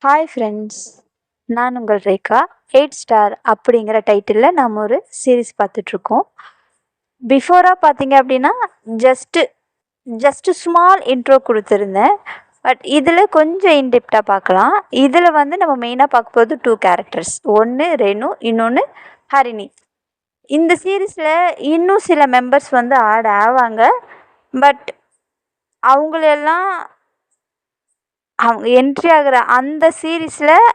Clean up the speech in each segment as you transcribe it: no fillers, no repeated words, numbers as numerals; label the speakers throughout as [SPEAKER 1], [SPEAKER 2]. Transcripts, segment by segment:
[SPEAKER 1] Hi friends, நான் உங்கள் Rekha. 8 star அப்படிங்கிற டைட்டிலில் நம்ம ஒரு சீரீஸ் பார்த்துட்ருக்கோம். பிஃபோராக பார்த்தீங்க அப்படின்னா ஜஸ்ட்டு ஸ்மால் இன்ட்ரோ கொடுத்துருந்தேன். பட் இதில் கொஞ்சம் இன்டெப்டாக பார்க்கலாம். இதில் நம்ம மெயினாக பார்க்க போகிறது 2 கேரக்டர்ஸ். ஒன்று ரேணு, இன்னொன்று ஹரிணி. இந்த சீரீஸில் இன்னும் சில மெம்பர்ஸ் ஆட் ஆவாங்க. பட் அவங்களெல்லாம் அவங்க என்ட்ரி ஆகிற அந்த சீரீஸில்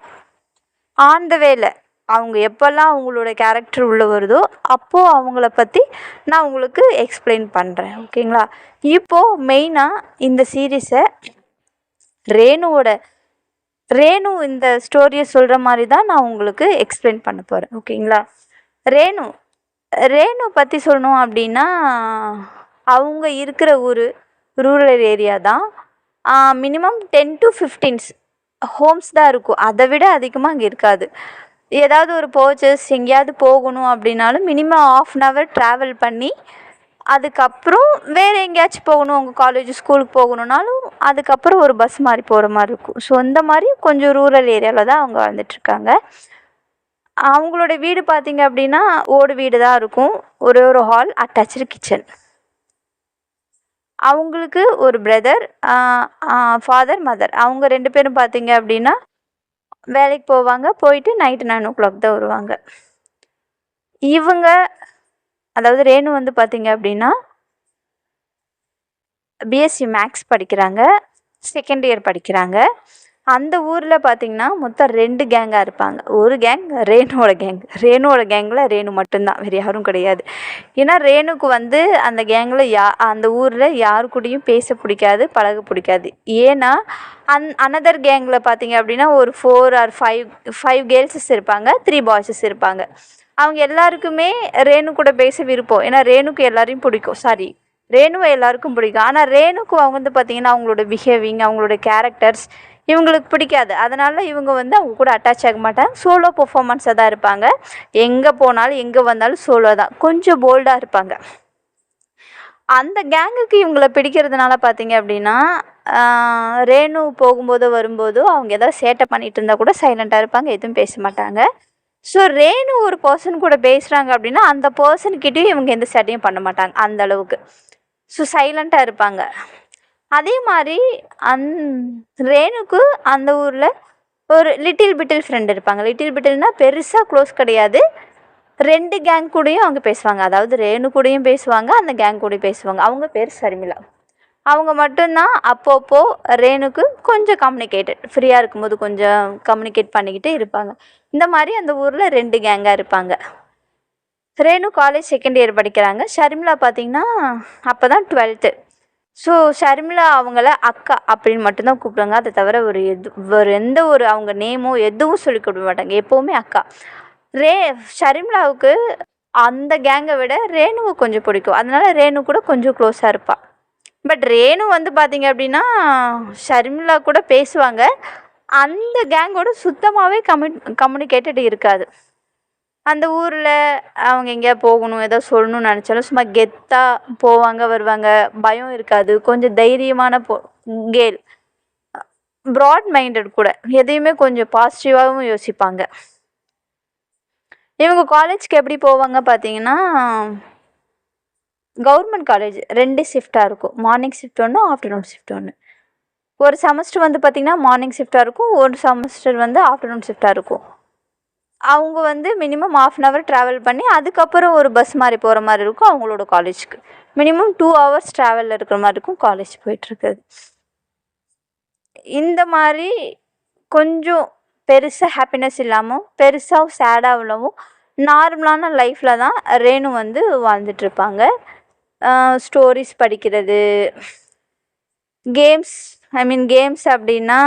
[SPEAKER 1] ஆன் த வேல அவங்க எப்போல்லாம் அவங்களோட கேரக்டர் உள்ளே வருதோ அப்போது அவங்கள பற்றி நான் உங்களுக்கு எக்ஸ்பிளைன் பண்ணுறேன். ஓகேங்களா? இப்போது மெயினாக இந்த சீரீஸை ரேணு இந்த ஸ்டோரியை சொல்கிற மாதிரி தான் நான் உங்களுக்கு எக்ஸ்பிளைன் பண்ண போகிறேன். ஓகேங்களா? ரேணு பற்றி சொல்லணும் அப்படின்னா அவங்க இருக்கிற ஊர் ரூரல் ஏரியா தான். மினிமம் 10 to 15 ஹோம்ஸ் தான் இருக்கும். அதை விட அதிகமாக அங்கே இருக்காது. ஏதாவது ஒரு பர்ச்சேஸ் எங்கேயாவது போகணும் அப்படின்னாலும் மினிமம் 1/2 hour ட்ராவல் பண்ணி அதுக்கப்புறம் வேறு எங்கேயாச்சும் போகணும், அவங்க காலேஜ் ஸ்கூலுக்கு போகணுன்னாலும் அதுக்கப்புறம் ஒரு பஸ் மாதிரி போகிற மாதிரி இருக்கும். ஸோ இந்த மாதிரி கொஞ்சம் ரூரல் ஏரியாவில் தான் அவங்க வாழ்ந்துட்டுருக்காங்க. அவங்களோட வீடு பார்த்திங்க அப்படின்னா ஓடு வீடு தான் இருக்கும். ஒரு ஹால், அட்டாச்சு கிச்சன். அவங்களுக்கு ஒரு பிரதர், ஃபாதர், மதர். அவங்க 2 பேரும் பார்த்தீங்க அப்படின்னா வேலைக்கு போவாங்க. போயிட்டு நைட்டு 9 o'clock தான் வருவாங்க. இவங்க அதாவது ரேணு பார்த்தீங்க அப்படின்னா பிஎஸ்சி மேக்ஸ் படிக்கிறாங்க, செகண்ட் இயர் படிக்கிறாங்க. அந்த ஊரில் பார்த்திங்கன்னா மொத்தம் 2 கேங்காக இருப்பாங்க. ஒரு கேங் ரேணுவோட கேங்கில் ரேணு மட்டும்தான், வேறு யாரும் கிடையாது. ஏன்னா ரேணுக்கு அந்த கேங்கில் அந்த ஊரில் யாரு கூடயும் பேச பிடிக்காது, பழக பிடிக்காது. ஏன்னா அனதர் கேங்கில் பார்த்திங்க அப்படின்னா ஒரு 4 or 5 கேர்ள்ஸஸ் இருப்பாங்க, 3 பாய்ஸஸ் இருப்பாங்க. அவங்க எல்லாருக்குமே ரேணு கூட பேச விருப்பம். ஏன்னா ரேணுக்கு எல்லாரையும் பிடிக்கும். ரேணுவை எல்லாருக்கும் பிடிக்கும். ஆனால் ரேணுக்கு அவங்க பார்த்திங்கன்னா அவங்களோட பிஹேவிங், அவங்களோட கேரக்டர்ஸ் இவங்களுக்கு பிடிக்காது. அதனால் இவங்க அவங்க கூட அட்டாச் ஆக மாட்டாங்க. சோலோ பெர்ஃபார்மன்ஸாக தான் இருப்பாங்க. எங்கே போனாலும் எங்கே வந்தாலும் சோலோ தான். கொஞ்சம் போல்டாக இருப்பாங்க. அந்த கேங்குக்கு இவங்கள பிடிக்கிறதுனால பார்த்தீங்க அப்படின்னா ரேணு போகும்போதோ வரும்போதோ அவங்க ஏதாவது சேட்டை பண்ணிகிட்டு இருந்தால் கூட சைலண்ட்டாக இருப்பாங்க, எதுவும் பேச மாட்டாங்க. ஸோ ரேணு ஒரு பர்சன் கூட பேசுகிறாங்க அப்படின்னா அந்த பர்சன்கிட்டையும் இவங்க எந்த சேட்டையும் பண்ண மாட்டாங்க அந்த அளவுக்கு. ஸோ சைலண்ட்டாக இருப்பாங்க. அதே மாதிரி ரேணுக்கு அந்த ஊரில் ஒரு லிட்டில் பிட்டில் ஃப்ரெண்ட் இருப்பாங்க. லிட்டில் பிட்டில்னால் பெருசாக க்ளோஸ் கிடையாது. 2 கேங் கூடயும் அவங்க பேசுவாங்க. அதாவது ரேணு கூடயும் பேசுவாங்க, அந்த கேங் கூடயும் பேசுவாங்க. அவங்க பேர் ஷர்மிளா. அவங்க மட்டும்தான் அப்பப்போ ரேணுக்கு கொஞ்சம் கம்யூனிகேட்டட், ஃப்ரீயாக இருக்கும்போது கொஞ்சம் கம்யூனிகேட் பண்ணிக்கிட்டு இருப்பாங்க. இந்த மாதிரி அந்த ஊரில் 2 கேங்காக இருப்பாங்க. ரேணு காலேஜ் செகண்ட் இயர் படிக்கிறாங்க. ஷர்மிளா பார்த்திங்கன்னா அப்போ தான் 12th. ஸோ ஷர்மிளா அவங்கள அக்கா அப்படின்னு மட்டும்தான் கூப்பிடுவாங்க. அதை தவிர ஒரு எந்த ஒரு அவங்க நேமோ எதுவும் சொல்லி கூப்பிட மாட்டாங்க. எப்போவுமே அக்கா. ஷர்மிளாவுக்கு அந்த கேங்கை விட ரேணுவை கொஞ்சம் பிடிக்கும். அதனால ரேணு கூட கொஞ்சம் க்ளோஸாக இருப்பாள். பட் ரேணு பார்த்திங்க அப்படின்னா ஷர்மிளா கூட பேசுவாங்க. அந்த கேங்கோட சுத்தமாகவே கம்யூனிகேட்டட் இருக்காது. அந்த ஊரில் அவங்க எங்கேயா போகணும், ஏதோ சொல்லணும்னு நினச்சாலும் சும்மா கெத்தாக போவாங்க வருவாங்க. பயம் இருக்காது. கொஞ்சம் தைரியமான கேர்ள். ப்ராட் மைண்டட் கூட. எதையுமே கொஞ்சம் பாசிட்டிவாகவும் யோசிப்பாங்க. இவங்க காலேஜ்க்கு எப்படி போவாங்க பார்த்தீங்கன்னா கவர்மெண்ட் காலேஜ் 2 ஷிஃப்டாக இருக்கும். மார்னிங் ஷிஃப்ட் ஒன்று, ஆஃப்டர்நூன் ஷிஃப்ட் ஒன்று. ஒரு செமஸ்டர் பார்த்திங்கன்னா மார்னிங் ஷிஃப்டாக இருக்கும், ஒரு செமஸ்டர் ஆஃப்டர்நூன் ஷிஃப்டாக இருக்கும். அவங்க மினிமம் 1/2 hour ட்ராவல் பண்ணி அதுக்கப்புறம் ஒரு பஸ் மாதிரி போகிற மாதிரி இருக்கும் அவங்களோட காலேஜுக்கு. மினிமம் 2 hours ட்ராவலில் இருக்கிற மாதிரி இருக்கும் காலேஜ் போயிட்டுருக்குது. இந்த மாதிரி கொஞ்சம் பெருசாக ஹாப்பினஸ் இல்லாமல் பெருசாக சேடாக உள்ளவும் நார்மலான லைஃப்பில் தான் ரேணு வாழ்ந்துட்டுருப்பாங்க. ஸ்டோரிஸ் படிக்கிறது, கேம்ஸ் அப்படின்னா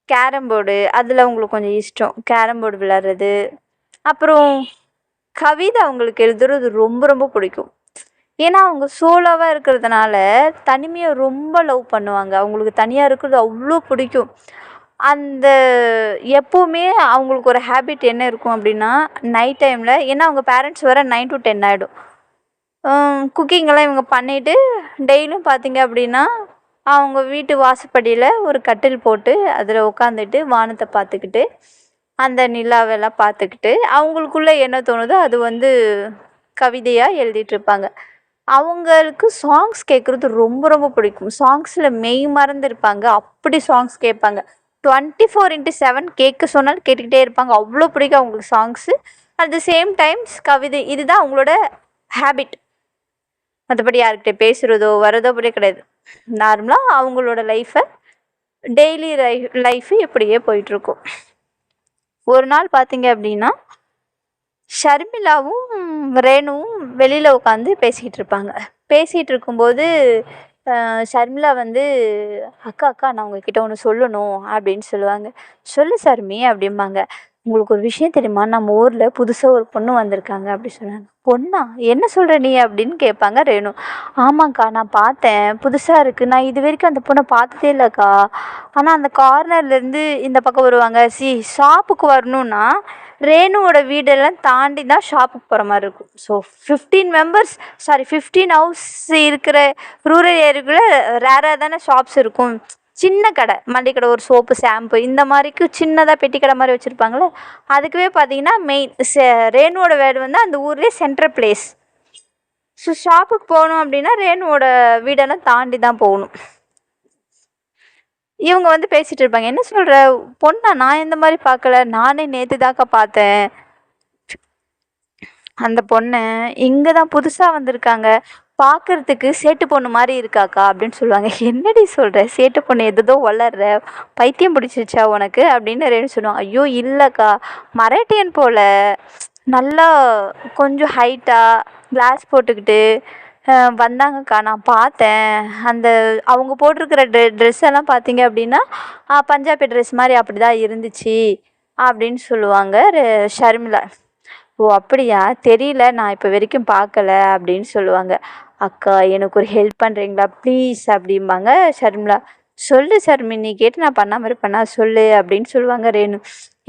[SPEAKER 1] கேரம் போர்டு, அதில் அவங்களுக்கு கொஞ்சம் இஷ்டம். கேரம் போர்டு விளையாடுறது. அப்புறம் கவிதை அவங்களுக்கு எழுதுறது ரொம்ப ரொம்ப பிடிக்கும். ஏன்னா அவங்க சோலோவாக இருக்கிறதுனால தனிமையை ரொம்ப லவ் பண்ணுவாங்க. அவங்களுக்கு தனியாக இருக்கிறது அவ்வளோ பிடிக்கும். எப்போவுமே அவங்களுக்கு ஒரு ஹேபிட் என்ன இருக்கும் அப்படின்னா நைட் டைமில், ஏன்னா அவங்க பேரண்ட்ஸ் வர 9 to 10 ஆகிடும். குக்கிங்கெல்லாம் இவங்க பண்ணிவிட்டு டெய்லியும் பார்த்திங்க அப்படின்னா அவங்க வீட்டு வாசப்படியில் ஒரு கட்டில் போட்டு அதில் உட்காந்துட்டு வானத்தை பார்த்துக்கிட்டு அந்த நிலாவெல்லாம் பார்த்துக்கிட்டு அவங்களுக்குள்ளே என்ன தோணுதோ அது வந்து கவிதையாக எழுதிட்டுருப்பாங்க. அவங்களுக்கு சாங்ஸ் கேட்குறது ரொம்ப ரொம்ப பிடிக்கும். சாங்ஸில் மெய் மறந்துருப்பாங்க. அப்படி சாங்ஸ் கேட்பாங்க. 24x7 கேட்க சொன்னாலும் கேட்டுக்கிட்டே இருப்பாங்க. அவ்வளோ பிடிக்கும் அவங்களுக்கு songs. At the same times கவிதை. இதுதான் அவங்களோட ஹேபிட். மற்றபடி யார்கிட்ட பேசுகிறதோ வரதோ அப்படி கிடையாது. நார்மலாக அவங்களோட லைஃப்பை டெய்லி லைஃபு இப்படியே போயிட்டுருக்கும். ஒரு நாள் பார்த்தீங்க அப்படின்னா ஷர்மிளாவும் ரேணுவும் வெளியில் உட்காந்து பேசிக்கிட்டு இருப்பாங்க. பேசிகிட்டு இருக்கும்போது ஷர்மிளா வந்து அக்கா அக்கா நான் உங்ககிட்ட ஒன்று சொல்லணும் அப்படின்னு சொல்லுவாங்க. சொல்லு ஷர்மி அப்படிம்பாங்க. உங்களுக்கு ஒரு விஷயம் தெரியுமா, நம்ம ஊரில் புதுசாக ஒரு பொண்ணு வந்திருக்காங்க அப்படி சொன்னாங்க. பொண்ணா, என்ன சொல்கிற நீ அப்படின்னு கேட்பாங்க ரேணு. ஆமாங்க்கா நான் பார்த்தேன், புதுசாக இருக்குது, நான் இது வரைக்கும் அந்த பொண்ணை பார்த்ததே இல்லைக்கா. ஆனால் அந்த கார்னர்லேருந்து இந்த பக்கம் வருவாங்க. ஷாப்புக்கு வரணுன்னா ரேணுவோட வீடெல்லாம் தாண்டி தான் ஷாப்புக்கு போகிற மாதிரி இருக்கும். ஸோ 15 ஹவுஸ் இருக்கிற ரூரல் ஏரியாக்குள்ளே ரேராக தானே ஷாப்ஸ் இருக்கும். சின்ன கடை, மல்லிகை கடை, ஒரு சோப்பு ஷாம்பு இந்த மாதிரிக்கு சின்னதாக பெட்டி கடை மாதிரி வச்சுருப்பாங்களே. அதுக்குவே பார்த்தீங்கன்னா மெயின் ரேணுவோட வீடு வந்து அந்த ஊர்லேயே சென்ட்ரல் பிளேஸ். ஸோ ஷாப்புக்கு போகணும் அப்படின்னா ரேணுவோட வீடெல்லாம் தாண்டி தான் போகணும். இவங்க வந்து பேசிகிட்டு இருப்பாங்க. என்ன சொல்கிற பொண்ணா, நான் இந்த மாதிரி பார்க்கல, நானே நேற்று தாக்கா பார்த்தேன் அந்த பொண்ணை, இங்கே தான் புதுசாக வந்திருக்காங்க, பார்க்குறதுக்கு சேட்டு பொண்ணு மாதிரி இருக்காக்கா அப்படின்னு சொல்லுவாங்க. என்னடி சொல்கிற, சேட்டு பொண்ணு எதோ வளர்ற, பைத்தியம் பிடிச்சிருச்சா உனக்கு அப்படின்னு ரேணு சொல்லுவாங்க. ஐயோ இல்லைக்கா, மராட்டியன் போல் நல்லா கொஞ்சம் ஹைட்டாக கிளாஸ் போட்டுக்கிட்டு வந்தாங்கக்கா, நான் பார்த்தேன். அந்த அவங்க போட்டிருக்கிற ட்ரெஸ் எல்லாம் பார்த்தீங்க அப்படின்னா பஞ்சாபி ட்ரெஸ் மாதிரி அப்படி தான் இருந்துச்சு அப்படின்னு சொல்லுவாங்க ஷர்மிளா. ஓ அப்படியா, தெரியல, நான் இப்போ வரைக்கும் பார்க்கல அப்படின்னு சொல்லுவாங்க. அக்கா எனக்கு ஒரு ஹெல்ப் பண்ணுறீங்களா ப்ளீஸ் அப்படிம்பாங்க ஷர்மிளா. சொல்லு ஷர்மி, நீ கேட்டு நான் பண்ண மாதிரி பண்ணா சொல்லு அப்படின்னு சொல்லுவாங்க ரேணு.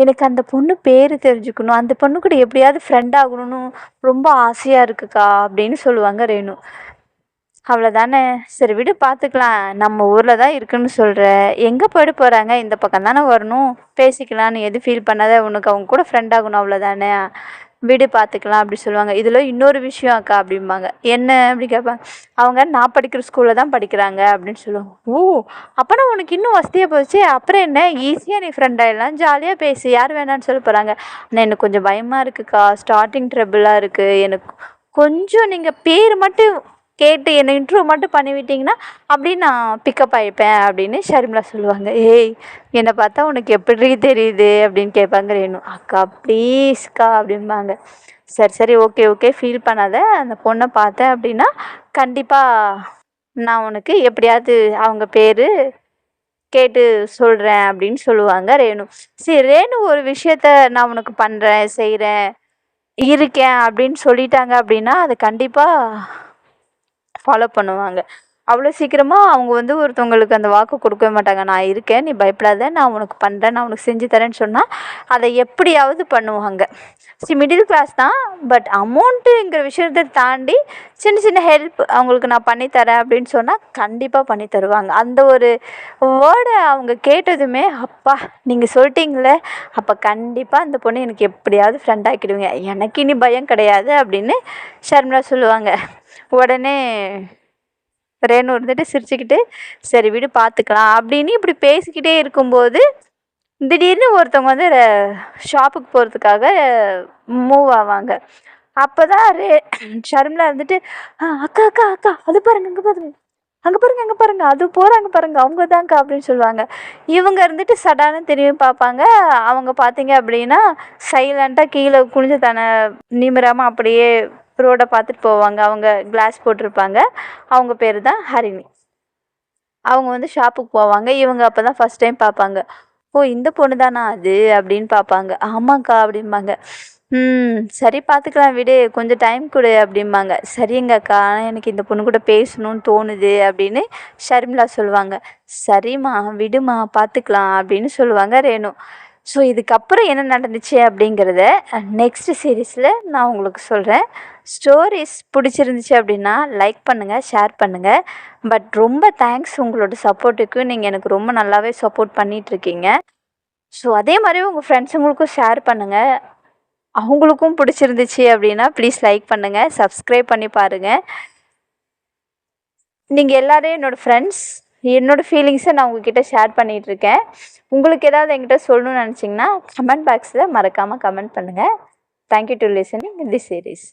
[SPEAKER 1] எனக்கு அந்த பொண்ணு பேர் தெரிஞ்சுக்கணும், அந்த பொண்ணு கூட எப்படியாவது ஃப்ரெண்ட் ஆகணும்னு ரொம்ப ஆசையாக இருக்குக்கா அப்படின்னு சொல்லுவாங்க ரேணு. அவ்வளோதானே, சரி விடு பார்த்துக்கலாம், நம்ம ஊரில் தான் இருக்குன்னு சொல்கிற, எங்கே போய்ட்டு போகிறாங்க, இந்த பக்கம் தானே வரணும், பேசிக்கலான்னு எது ஃபீல் பண்ணாத, உனக்கு அவங்க கூட ஃப்ரெண்ட் ஆகணும் அவ்வளோதானே, விடு பார்த்துக்கலாம் அப்படி சொல்லுவாங்க. இதில் இன்னொரு விஷயம் அக்கா அப்படிம்பாங்க. என்ன அப்படி கேட்பாங்க. அவங்க நான் படிக்கிற ஸ்கூலில் தான் படிக்கிறாங்க அப்படின்னு சொல்லுவாங்க. ஓ அப்போனா உனக்கு இன்னும் வசதியாக போச்சு, அப்புறம் என்ன ஈஸியாக நீ ஃப்ரெண்ட் ஆகிடலாம், ஜாலியாக பேசி, யார் வேணான்னு சொல்ல போகிறாங்க. ஆனால் எனக்கு கொஞ்சம் பயமாக இருக்குக்கா, ஸ்டார்டிங் ட்ரபிளாக இருக்குது, எனக்கு கொஞ்சம் நீங்கள் பேர் மட்டும் கேட்டு என்னை இன்ட்ரோ மட்டும் பண்ணிவிட்டிங்கன்னா அப்படி நான் பிக்கப் ஆகிப்பேன் அப்படின்னு ஷர்மிளா சொல்லுவாங்க. ஏய் என்னை பார்த்தா உனக்கு எப்படி தெரியுது அப்படின்னு கேட்பாங்க ரேணு. அக்கா ப்ளீஸ்க்கா அப்படிம்பாங்க. சரி சரி ஓகே ஓகே ஃபீல் பண்ணாத, அந்த பொண்ணை பார்த்தேன் அப்படின்னா கண்டிப்பாக நான் உனக்கு எப்படியாவது அவங்க பேர் கேட்டு சொல்கிறேன் அப்படின்னு சொல்லுவாங்க ரேணு. சரி ரேணு ஒரு விஷயத்த நான் உனக்கு பண்ணுறேன் செய்கிறேன் இருக்கேன் அப்படின்னு சொல்லிட்டாங்க அப்படின்னா அதை கண்டிப்பாக ஃபாலோ பண்ணுவாங்க. அவ்வளோ சீக்கிரமாக அவங்க வந்து ஒருத்தவங்களுக்கு அந்த வாக்கு கொடுக்கவே மாட்டாங்க. நான் இருக்கேன், நீ பயப்படாத, நான் உனக்கு பண்ணுறேன், நான் உனக்கு செஞ்சு தரேன்னு சொன்னால் அதை எப்படியாவது பண்ணுவாங்க. மிடில் கிளாஸ் தான், பட் அமௌண்ட்டுங்கிற விஷயத்தை தாண்டி சின்ன சின்ன ஹெல்ப் அவங்களுக்கு நான் பண்ணித்தரேன் அப்படின்னு சொன்னால் கண்டிப்பாக பண்ணி தருவாங்க. அந்த ஒரு வேர்டை அவங்க கேட்டதுமே அப்பா நீங்கள் சொல்லிட்டீங்களே, அப்போ கண்டிப்பாக அந்த பொண்ணு எனக்கு எப்படியாவது ஃப்ரெண்ட் ஆக்கிடுவீங்க, எனக்கு இனி பயம் கிடையாது அப்படின்னு ஷர்மிளா சொல்லுவாங்க. உடனே ரேணு இருந்துட்டு சிரிச்சுக்கிட்டு சரி விடு பார்த்துக்கலாம் அப்படின்னு இப்படி பேசிக்கிட்டே இருக்கும்போது திடீர்னு ஒருத்தவங்க வந்து ஷாப்புக்கு போகிறதுக்காக மூவ் ஆவாங்க. அப்போ தான் ஷர்மிளா இருந்துட்டு அக்கா அக்கா அக்கா அது பாருங்க, அங்கே பாருங்க, அங்கே பாருங்க அது போகிறாங்க பாருங்க, அவங்க தான்க்கா அப்படின்னு சொல்லுவாங்க. இவங்க இருந்துட்டு சடான்னு திரும்பி பார்ப்பாங்க. அவங்க பார்த்தீங்க அப்படின்னா சைலண்ட்டாக கீழே குனிஞ்சு தானே நிமிராமல் அப்படியே ரோடை பார்த்துட்டு போவாங்க. அவங்க கிளாஸ் போட்டிருப்பாங்க. அவங்க பேர் தான் ஹரிணி. அவங்க வந்து ஷாப்புக்கு போவாங்க. இவங்க அப்போ தான் ஃபஸ்ட் டைம் பார்ப்பாங்க. ஓ இந்த பொண்ணு தானா அது அப்படின்னு பார்ப்பாங்க. ஆமாக்கா அப்படிம்பாங்க. சரி பார்த்துக்கலாம் விடு, கொஞ்சம் டைம் கொடு அப்படிம்பாங்க. சரிங்கக்கா, ஆனால் எனக்கு இந்த பொண்ணு கூட பேசணும்னு தோணுது அப்படின்னு ஷர்மிளா சொல்லுவாங்க. சரிம்மா விடுமா பார்த்துக்கலாம் அப்படின்னு சொல்லுவாங்க ரேணு. ஸோ இதுக்கப்புறம் என்ன நடந்துச்சு அப்படிங்கிறத நெக்ஸ்ட் சீரீஸில் நான் உங்களுக்கு சொல்கிறேன். ஸ்டோரிஸ் பிடிச்சிருந்துச்சு அப்படின்னா லைக் பண்ணுங்கள், ஷேர் பண்ணுங்கள். பட் ரொம்ப தேங்க்ஸ் உங்களோட சப்போர்ட்டுக்கு. நீங்கள் எனக்கு ரொம்ப நல்லாவே சப்போர்ட் பண்ணிகிட்ருக்கீங்க. ஸோ அதே மாதிரி உங்கள் ஃப்ரெண்ட்ஸுங்களுக்கும் ஷேர் பண்ணுங்கள். அவங்களுக்கும் பிடிச்சிருந்துச்சு அப்படின்னா ப்ளீஸ் லைக் பண்ணுங்கள், சப்ஸ்கிரைப் பண்ணி பாருங்கள். நீங்கள் எல்லோரும் என்னோடய ஃப்ரெண்ட்ஸ். என்னோடய ஃபீலிங்ஸை நான் உங்ககிட்ட ஷேர் பண்ணிகிட்ருக்கேன். உங்களுக்கு ஏதாவது என்கிட்ட சொல்லணும்னு நினச்சிங்கன்னா கமெண்ட் பாக்ஸில் மறக்காமல் கமெண்ட் பண்ணுங்கள். Thank you to listening this series.